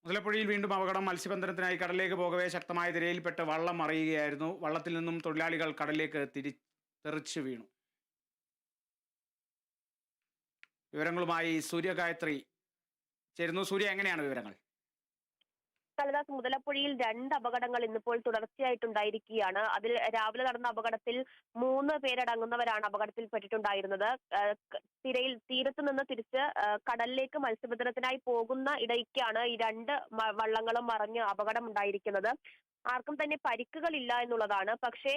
മുതലപ്പുഴയിൽ വീണ്ടും അപകടം. മത്സ്യബന്ധനത്തിനായി കടലിലേക്ക് പോകവേ ശക്തമായ തിരയിൽപ്പെട്ട് വള്ളം മറിയുകയായിരുന്നു. വള്ളത്തിൽ നിന്നും തൊഴിലാളികൾ കടലിലേക്ക് തെറിച്ചു വീണു. വിവരങ്ങളുമായി സൂര്യഗായത്രി ചേരുന്നു. സൂര്യ, എങ്ങനെയാണ് വിവരങ്ങൾ? കാളിദാസ്, മുതലപ്പുഴയിൽ 2 അപകടങ്ങൾ ഇന്നിപ്പോൾ തുടർച്ചയായിട്ടുണ്ടായിരിക്കുകയാണ്. അതിൽ രാവിലെ നടന്ന അപകടത്തിൽ 3 പേരടങ്ങുന്നവരാണ് അപകടത്തിൽപ്പെട്ടിട്ടുണ്ടായിരുന്നത്. തീരത്ത് നിന്ന് തിരിച്ച് കടലിലേക്ക് മത്സ്യബന്ധനത്തിനായി പോകുന്ന ഇടയ്ക്കാണ് ഈ 2 വള്ളങ്ങളും മറിഞ്ഞ് അപകടം ഉണ്ടായിരിക്കുന്നത്. ആർക്കും തന്നെ പരിക്കുകളില്ല എന്നുള്ളതാണ്. പക്ഷേ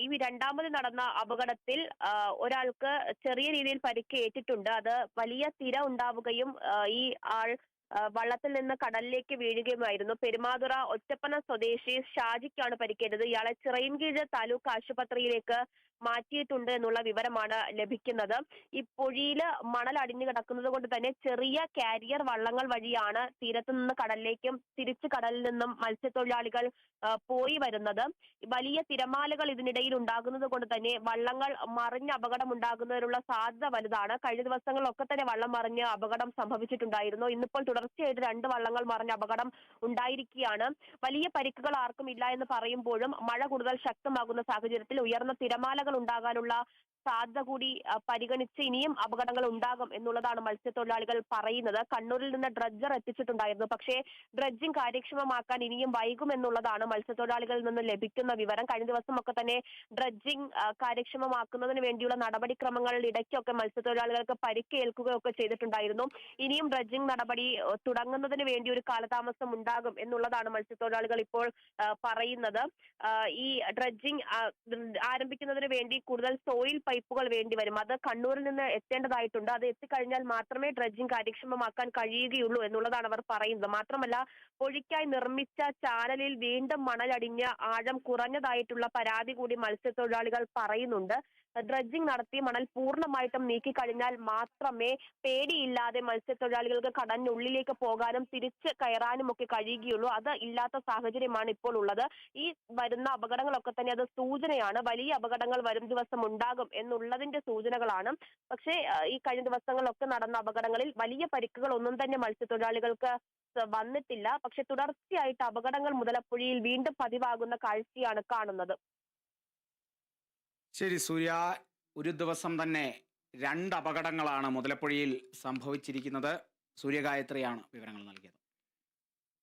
ഈ രണ്ടാമത് നടന്ന അപകടത്തിൽ ഒരാൾക്ക് ചെറിയ രീതിയിൽ പരിക്ക് ഏറ്റിട്ടുണ്ട്. അത് വലിയ തിര ഉണ്ടാവുകയും ഈ ആൾ വള്ളത്തിൽ നിന്ന് കടലിലേക്ക് വീഴുകയുമായിരുന്നു. പെരുമാതുറ ഒറ്റപ്പന സ്വദേശി ഷാജിക്കാണ് പരിക്കേറ്റത്. ഇയാളെ ചിറയിൻകീഴ് താലൂക്ക് ആശുപത്രിയിലേക്ക് മാറ്റിയിട്ടുണ്ട് എന്നുള്ള വിവരമാണ് ലഭിക്കുന്നത്. ഈ പൊഴിയില് മണൽ അടിഞ്ഞു കിടക്കുന്നത് കൊണ്ട് തന്നെ ചെറിയ കാരിയർ വള്ളങ്ങൾ വഴിയാണ് തീരത്തു നിന്ന് കടലിലേക്കും തിരിച്ച് കടലിൽ നിന്നും മത്സ്യത്തൊഴിലാളികൾ പോയി വരുന്നത്. വലിയ തിരമാലകൾ ഇതിനിടയിൽ ഉണ്ടാകുന്നത് കൊണ്ട് തന്നെ വള്ളങ്ങൾ മറിഞ്ഞ് അപകടം ഉണ്ടാകുന്നതിനുള്ള സാധ്യത വലുതാണ്. കഴിഞ്ഞ ദിവസങ്ങളിലൊക്കെ തന്നെ വള്ളം മറിഞ്ഞ് അപകടം സംഭവിച്ചിട്ടുണ്ടായിരുന്നു. ഇന്നിപ്പോൾ തുടർച്ചയായിട്ട് 2 വള്ളങ്ങൾ മറിഞ്ഞ അപകടം ഉണ്ടായിരിക്കുകയാണ്. വലിയ പരിക്കുകൾ ആർക്കും ഇല്ല എന്ന് പറയുമ്പോഴും മഴ കൂടുതൽ ശക്തമാകുന്ന സാഹചര്യത്തിൽ ഉയർന്ന തിരമാലകൾ ഉണ്ടാകാനുള്ള സാധ്യത കൂടി പരിഗണിച്ച് ഇനിയും അപകടങ്ങൾ ഉണ്ടാകും എന്നുള്ളതാണ് മത്സ്യത്തൊഴിലാളികൾ പറയുന്നത്. കണ്ണൂരിൽ നിന്ന് ഡ്രഡ്ജർ എത്തിച്ചിട്ടുണ്ടായിരുന്നു. പക്ഷേ ഡ്രഡ്ജിംഗ് കാര്യക്ഷമമാക്കാൻ ഇനിയും വൈകുമെന്നുള്ളതാണ് മത്സ്യത്തൊഴിലാളികളിൽ നിന്ന് ലഭിക്കുന്ന വിവരം. കഴിഞ്ഞ ദിവസമൊക്കെ തന്നെ ഡ്രഡ്ജിംഗ് കാര്യക്ഷമമാക്കുന്നതിന് വേണ്ടിയുള്ള നടപടിക്രമങ്ങളിൽ ഇടയ്ക്കൊക്കെ മത്സ്യത്തൊഴിലാളികൾക്ക് പരിക്കേൽക്കുകയൊക്കെ ചെയ്തിട്ടുണ്ടായിരുന്നു. ഇനിയും ഡ്രഡ്ജിംഗ് നടപടി തുടങ്ങുന്നതിന് വേണ്ടി ഒരു കാലതാമസം ഉണ്ടാകും എന്നുള്ളതാണ് മത്സ്യത്തൊഴിലാളികൾ ഇപ്പോൾ പറയുന്നത്. ഈ ഡ്രഡ്ജിംഗ് ആരംഭിക്കുന്നതിന് വേണ്ടി കൂടുതൽ സോയിൽ പൈപ്പുകൾ വേണ്ടി വരും. അത് കണ്ണൂരിൽ നിന്ന് എത്തേണ്ടതായിട്ടുണ്ട്. അത് എത്തിക്കഴിഞ്ഞാൽ മാത്രമേ ഡ്രഡ്ജിംഗ് കാര്യക്ഷമമാക്കാൻ കഴിയുകയുള്ളൂ എന്നുള്ളതാണ് അവർ പറയുന്നത്. മാത്രമല്ല, പൊഴിക്കായി നിർമ്മിച്ച ചാനലിൽ വീണ്ടും മണലടിഞ്ഞ് ആഴം കുറഞ്ഞതായിട്ടുള്ള പരാതി കൂടി മത്സ്യത്തൊഴിലാളികൾ പറയുന്നുണ്ട്. ഡ്രഡ്ജിംഗ് നടത്തി മണൽ പൂർണ്ണമായിട്ടും നീക്കിക്കഴിഞ്ഞാൽ മാത്രമേ പേടിയില്ലാതെ മത്സ്യത്തൊഴിലാളികൾക്ക് കടലിനുള്ളിലേക്ക് പോകാനും തിരിച്ച് കയറാനും ഒക്കെ കഴിയുകയുള്ളൂ. അത് ഇല്ലാത്ത സാഹചര്യമാണ് ഇപ്പോൾ ഉള്ളത്. ഈ വരുന്ന അപകടങ്ങളൊക്കെ തന്നെ അത് സൂചനയാണ്. വലിയ അപകടങ്ങൾ വരും ദിവസം ഉണ്ടാകും എന്നുള്ളതിന്റെ സൂചനകളാണ്. പക്ഷേ ഈ കഴിഞ്ഞ ദിവസങ്ങളിലൊക്കെ നടന്ന അപകടങ്ങളിൽ വലിയ പരിക്കുകൾ ഒന്നും തന്നെ മത്സ്യത്തൊഴിലാളികൾക്ക് വന്നിട്ടില്ല. പക്ഷെ തുടർച്ചയായിട്ട് അപകടങ്ങൾ മുതലപ്പുഴയിൽ വീണ്ടും പതിവാകുന്ന കാഴ്ചയാണ് കാണുന്നത്. ശരി സൂര്യ, ഒരു ദിവസം തന്നെ 2 അപകടങ്ങളാണ് മുതലപ്പുഴയിൽ സംഭവിച്ചിരിക്കുന്നത്. സൂര്യഗായത്രിയാണ് വിവരങ്ങൾ നൽകിയത്.